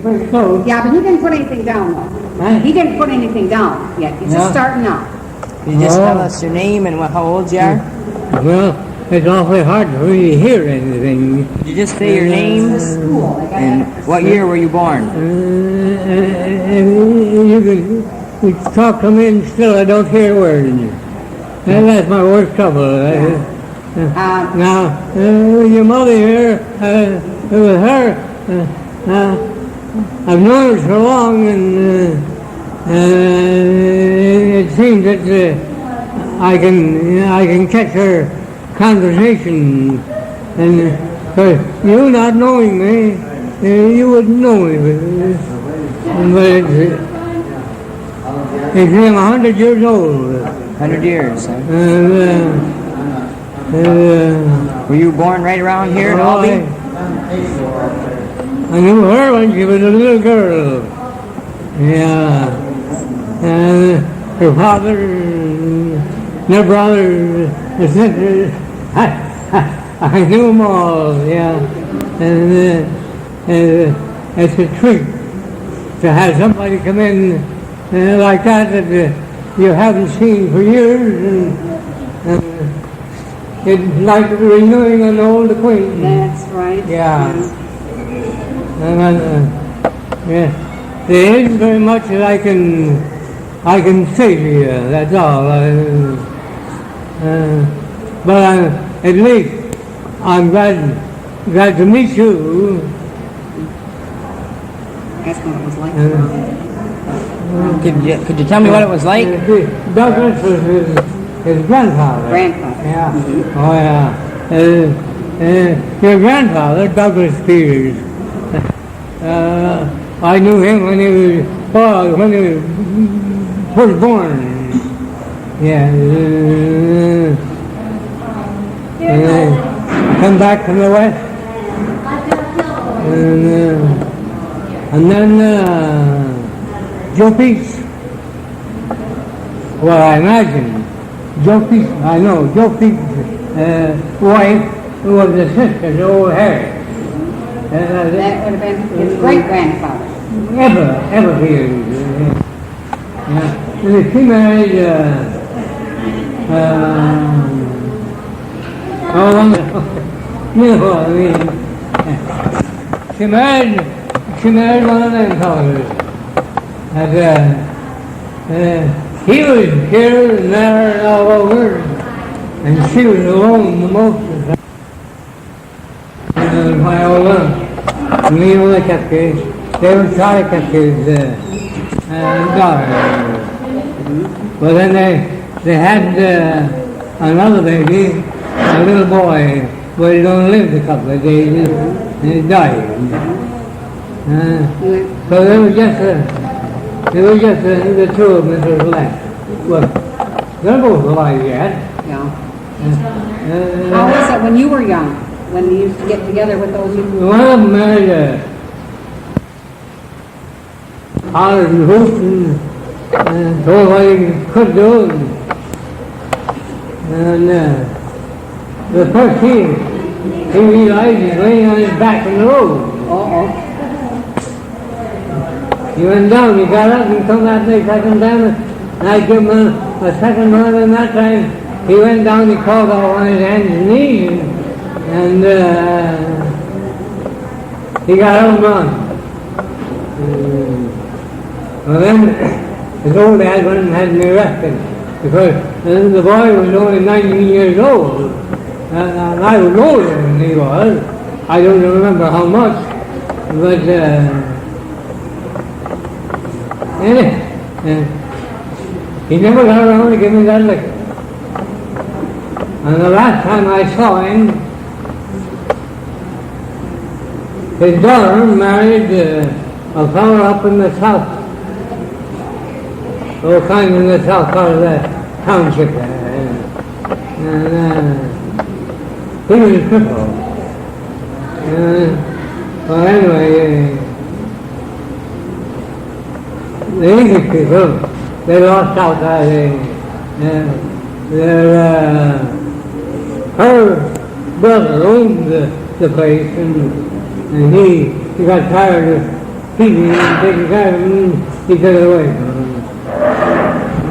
So, Yeah, but he didn't put anything down though. Huh? He didn't put anything down yet. He's just No. starting out. Can you just tell us your name and how old you are? well, it's awfully hard to really hear anything. Could you just say your names School. They got and that for what school. year were you born? You can talk to me and still I don't hear a word in you. And that's my worst trouble. Now, your mother here, with her, I've known her so long, and it seems that I can catch her conversation, and you not knowing me, you wouldn't know me. But it's 100 years old. 100 years. Huh? And, Were you born right around here in Albany? I knew her when she was a little girl. Yeah. And her father, their brothers, their sisters, I knew them all, yeah. And it's a treat to have somebody come in like that you haven't seen for years, and it's like renewing an old acquaintance. That's right. Yeah. And yeah. There isn't very much that I can say to you. That's all. But at least I'm glad to meet you. That's what it was like. Could you tell me what it was like? Douglas was his grandfather. Grandfather. Yeah. Oh yeah. Your grandfather, Douglas Peters. I knew him when he was first born. Yeah. Come back from the west. And then Joe Peace. Well, I imagine Joe Peace. I know Joe Peace's wife, who was the sister to old Harry. That would have been his great-grandfather. Ever Peters. Yeah. And she married. She married one of them fellows. And he was here and there and all over, and she was alone the most of the time. My old one, me only kept his, they would try to keep his daughter. But then they had another baby, a little boy, but he only lived a couple of days and he died. So there was just the two of them that were left. Well, they're both alive yet. Yeah. How was it when you were young? When you used to get together with those you... One of them married hollered and hooped and told what he could do. And the first he realized he was laying on his back in the road. Uh-oh. He went down, he got up, and come that day, second time, and I gave him a second run, and that time he went down, he crawled out on his hands and knees, and he got up and run. Well then, his old dad went and had me arrested, because the boy was only 19 years old, and I was older than he was. I don't remember how much, but he never got around to give me that liquor. And the last time I saw him, his daughter married a fellow up in the south, kind of in the south part of the township there. And he was a cripple. Well, anyway, the English people, they lost out her brother owned the place, and he got tired of keep him and taking care of him, he took it away from him.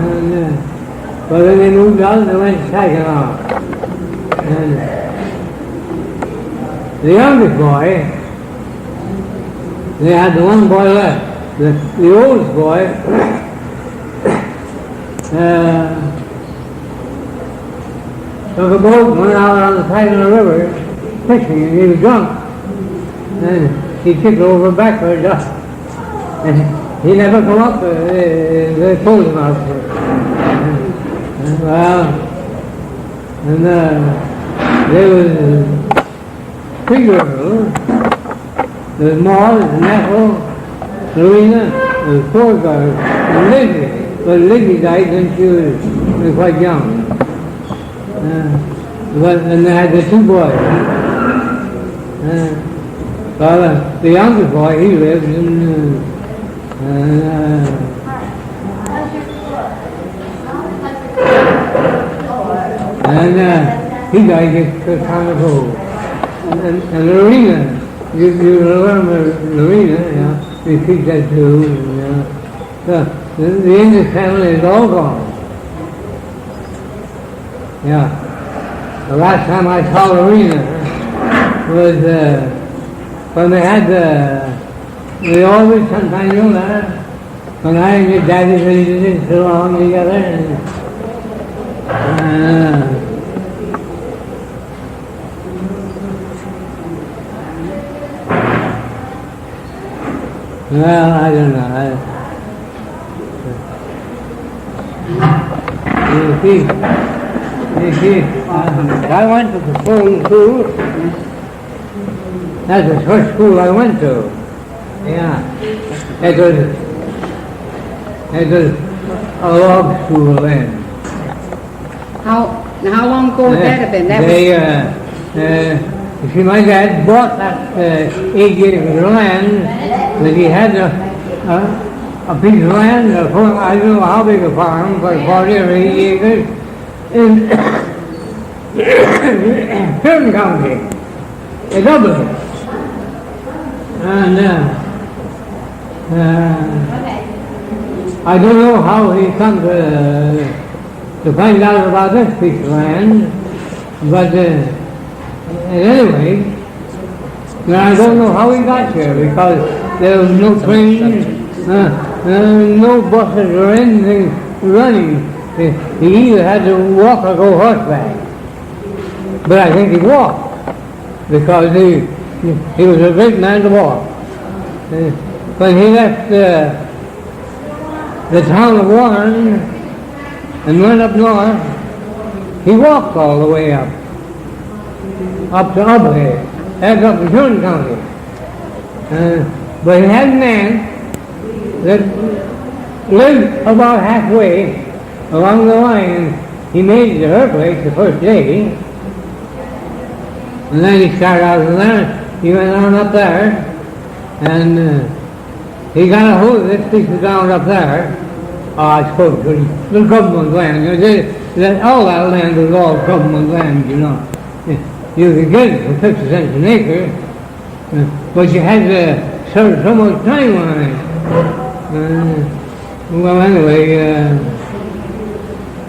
And, but when they moved out, they went to Saginaw. And the youngest boy, they had the one boy left. The oldest boy took a boat and went out on the side of the river fishing, and he was drunk. And he tipped over backward, and he never come up. They pulled him out. There was three girls. There was Maud, Nettle, Louisa, there was four girls, and Lizzie. But Lizzie died when she was quite young. And they had the two boys. The youngest boy, he lived in he died just a time ago. And Lorena, you remember Lorena, we keep that too. The English family is all gone. Yeah. The last time I saw Lorena was when they had we always sometimes do that. When I and your daddy visited so long together. Well, I don't know. You see, I went to the school. That's the first school I went to. Yeah. It was a log school then. How long ago would that have been? You see, my dad bought that 8 acres of land, that he had a piece of land, I don't know how big a farm, but 40 or 80 acres, in Kern County, in Dublin. And I don't know how he come to find out about this piece of land, but anyway, I don't know how he got here, because there was no train, no buses or anything running. He either had to walk or go horseback. But I think he walked, because he was a great man to walk. When he left the town of Warren and went up north, he walked all the way up to Ubhay, that's up in Kern County. But he had a man that lived about halfway along the line. He made it to her place the first day, and then he started out from there. He went on up there, and he got a hold of this piece of ground up there. I suppose the government land. All that land was all government land, you know. You could get it for 50 cents an acre, but you had to serve so much time on it. Well, anyway,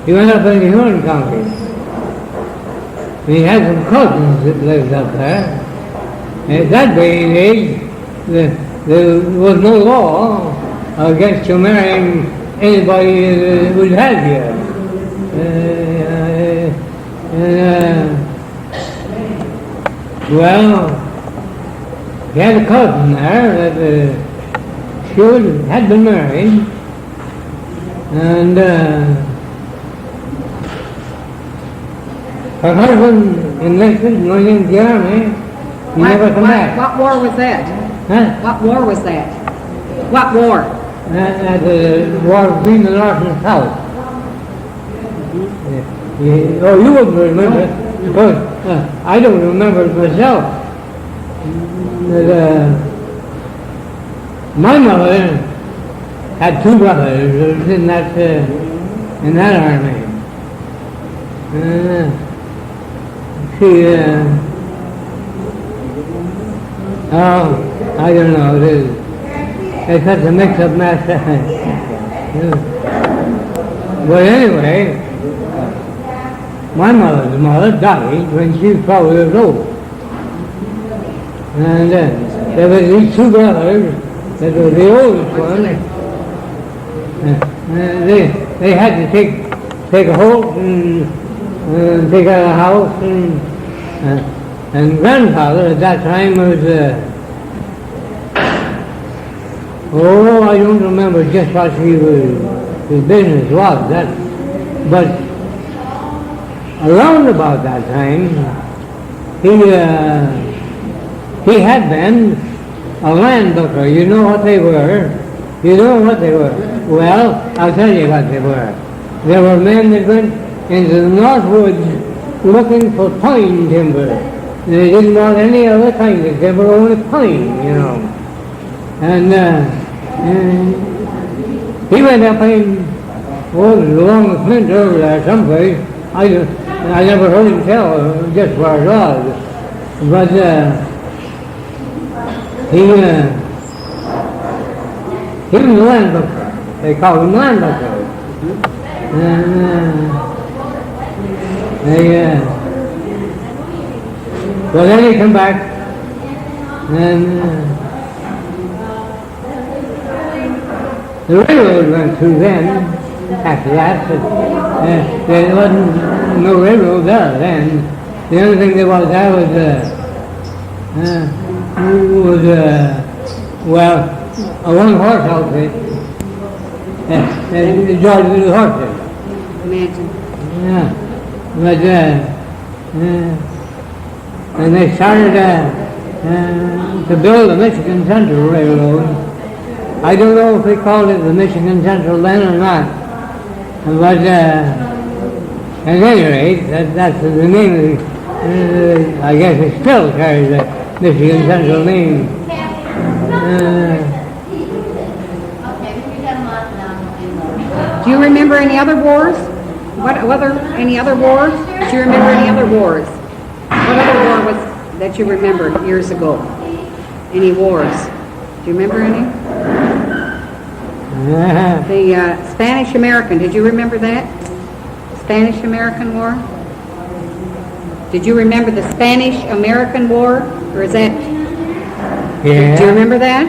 he went up into Kern County. He had some cousins that lived up there. At that day and age, there was no law against you marrying anybody that was had here. Well, he had a cousin there that she had been married, and her husband enlisted and went into the army. He never come back. What war was that? Huh? What war was that? What war? That war between the North and the South. Oh, you wouldn't remember it, because I don't remember it myself. My mother had two brothers in that army. I don't know. It's such a mix-up mess. But anyway, my mother's mother died when she was 12 years old. And there were these two brothers that were the oldest one. They had to take a halt and take out a house. And grandfather at that time was, I don't remember just what his business was. But around about that time, he had been a land booker. You know what they were? You know what they were? Well, I'll tell you what they were. There were men that went into the North Woods looking for pine timber. They didn't want any other kind of timber, only pine, you know. And he went up in, along the flint over there someplace. I never heard him tell just where it was. But he was a land booker. They called him land booker. And well, then he come back and the railroad went through then after that, but there wasn't no railroad there then. The only thing there was there was a one-horse outfit. George with the horses. Imagine. Yeah, but and they started to build the Michigan Central Railroad. I don't know if they called it the Michigan Central then or not, but at any rate, that's the name of it. I guess it still carries the Michigan Central name. Do you remember any other wars? Any other wars? Do you remember any other wars? What other war was that you remembered years ago? Any wars? Do you remember any? The Spanish-American, did you remember that? Spanish-American War? Did you remember the Spanish-American War? Or is that... Yeah. Do you remember that?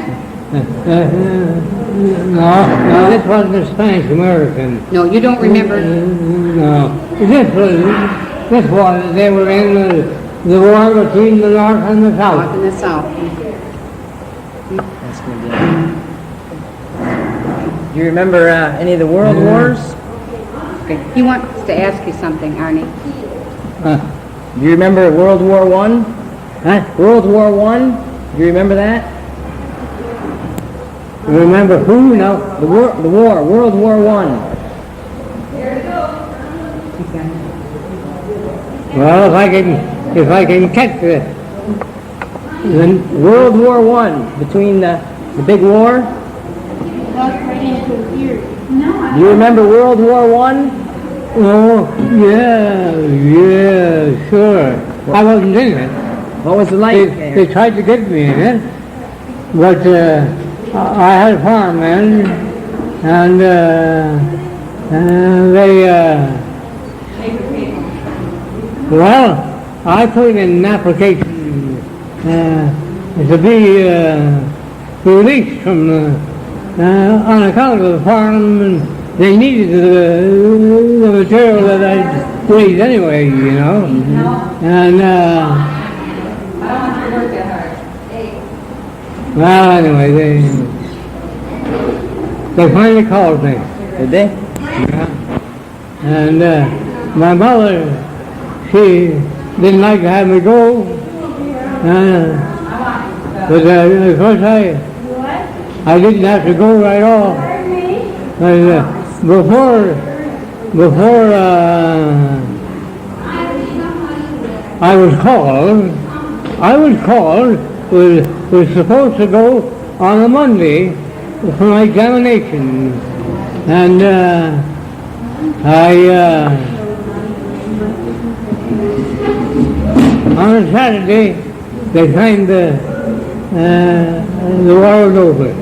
No, this wasn't the Spanish-American. No, you don't remember? No. This was, they were in the war between the North and the South. North and the South. That's good. Do you remember any of the world wars? Okay. He wants to ask you something, Arnie. Do you remember World War One? Huh? World War One? Do you remember that? Remember who? No. The war, World War One. Well, if I can catch the World War One, between the big war. Do you remember World War One? Oh, yeah, sure. I wasn't in it. What was it like? They tried to get me in it, but I had a farm then, and I put in an application to be released from on account of the farm, and they needed the material that I raised anyway, you know. And well, anyway, they finally called me. Did they? Yeah. And my mother, she didn't like to have me go. But of course I didn't have to go right off. But before I was called, was supposed to go on a Monday for my examination. And on a Saturday, they signed the war was over.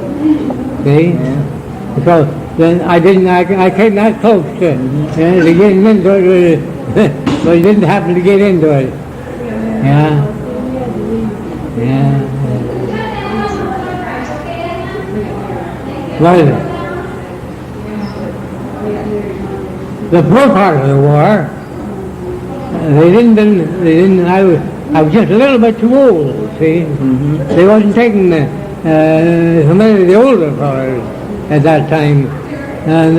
See? Yeah. So then I came that close to getting into it, but I didn't happen to get into it. Yeah. Yeah. Well, the poor part of the war, I was just a little bit too old, see? They wasn't taking so many of the older fellows at that time, and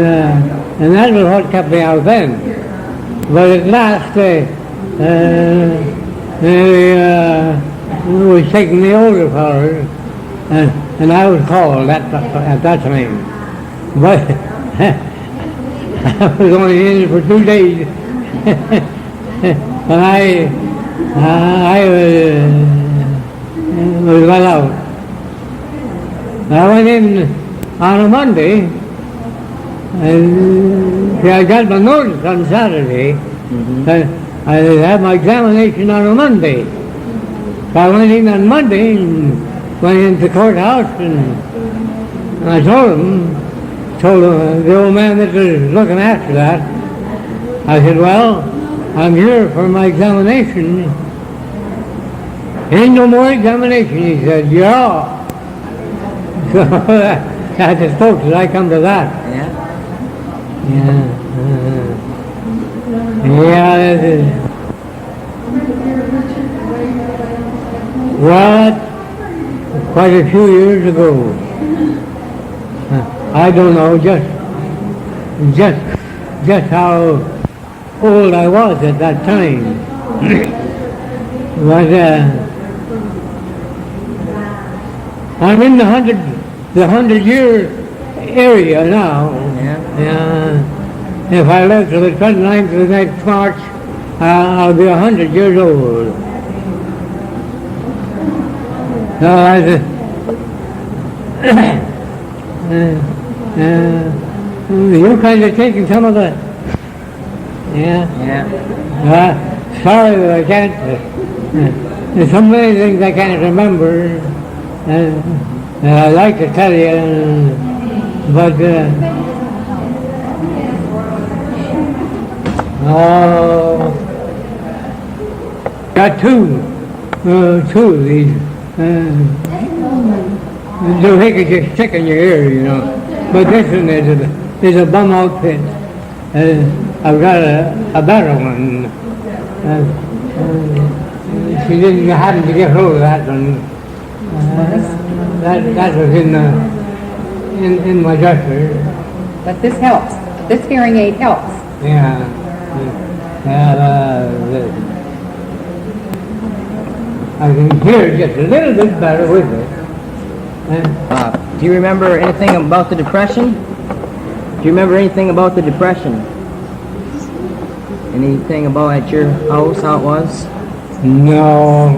that was what kept me out then. But at last, they was taking the older fellows, and I was called at that time. But I was only in it for 2 days, and I was let out. I went in on a Monday, and I got my notice on Saturday. I had my examination on a Monday. So I went in on Monday and went into the courthouse, and I told the old man that was looking after that, I said, well, I'm here for my examination. Ain't no more examination. He said, yeah. So I just spoke till I come to that. Yeah. Well, quite a few years ago. I don't know just how old I was at that time. But I'm in the 100-year area now. Yeah. If I live to the 29th of the next March, I'll be 100 years old. You're kind of taking some of the... Yeah. Sorry that I can't... there's so many things I can't remember. And I'd like to tell you, but... got two of these. The handkerchief stick in your ear, you know. But this one is a bum outfit. I've got a better one. She didn't happen to get hold of that one. That was in my dresser. But this helps. This hearing aid helps. Yeah. I can hear just a little bit better with it. Do you remember anything about the Depression? Do you remember anything about the Depression? Anything about at your house, how it was? No,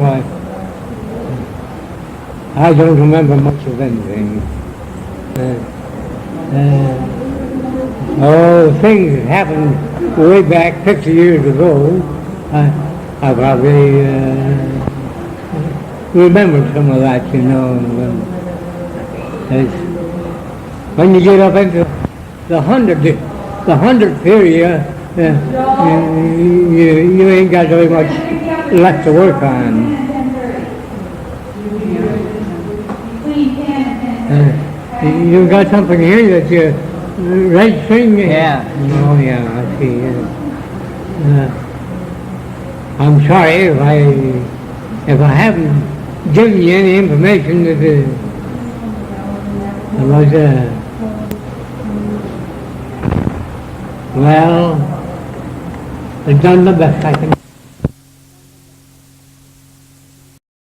I don't remember much of anything. Things that happened way back 50 years ago. I probably remember some of that, you know. When you get up into the 100th area, you ain't got very much left to work on. You got something here that you right string? Yeah. Oh yeah, I see. I'm sorry if I haven't given you any information that was well, I've done the best I can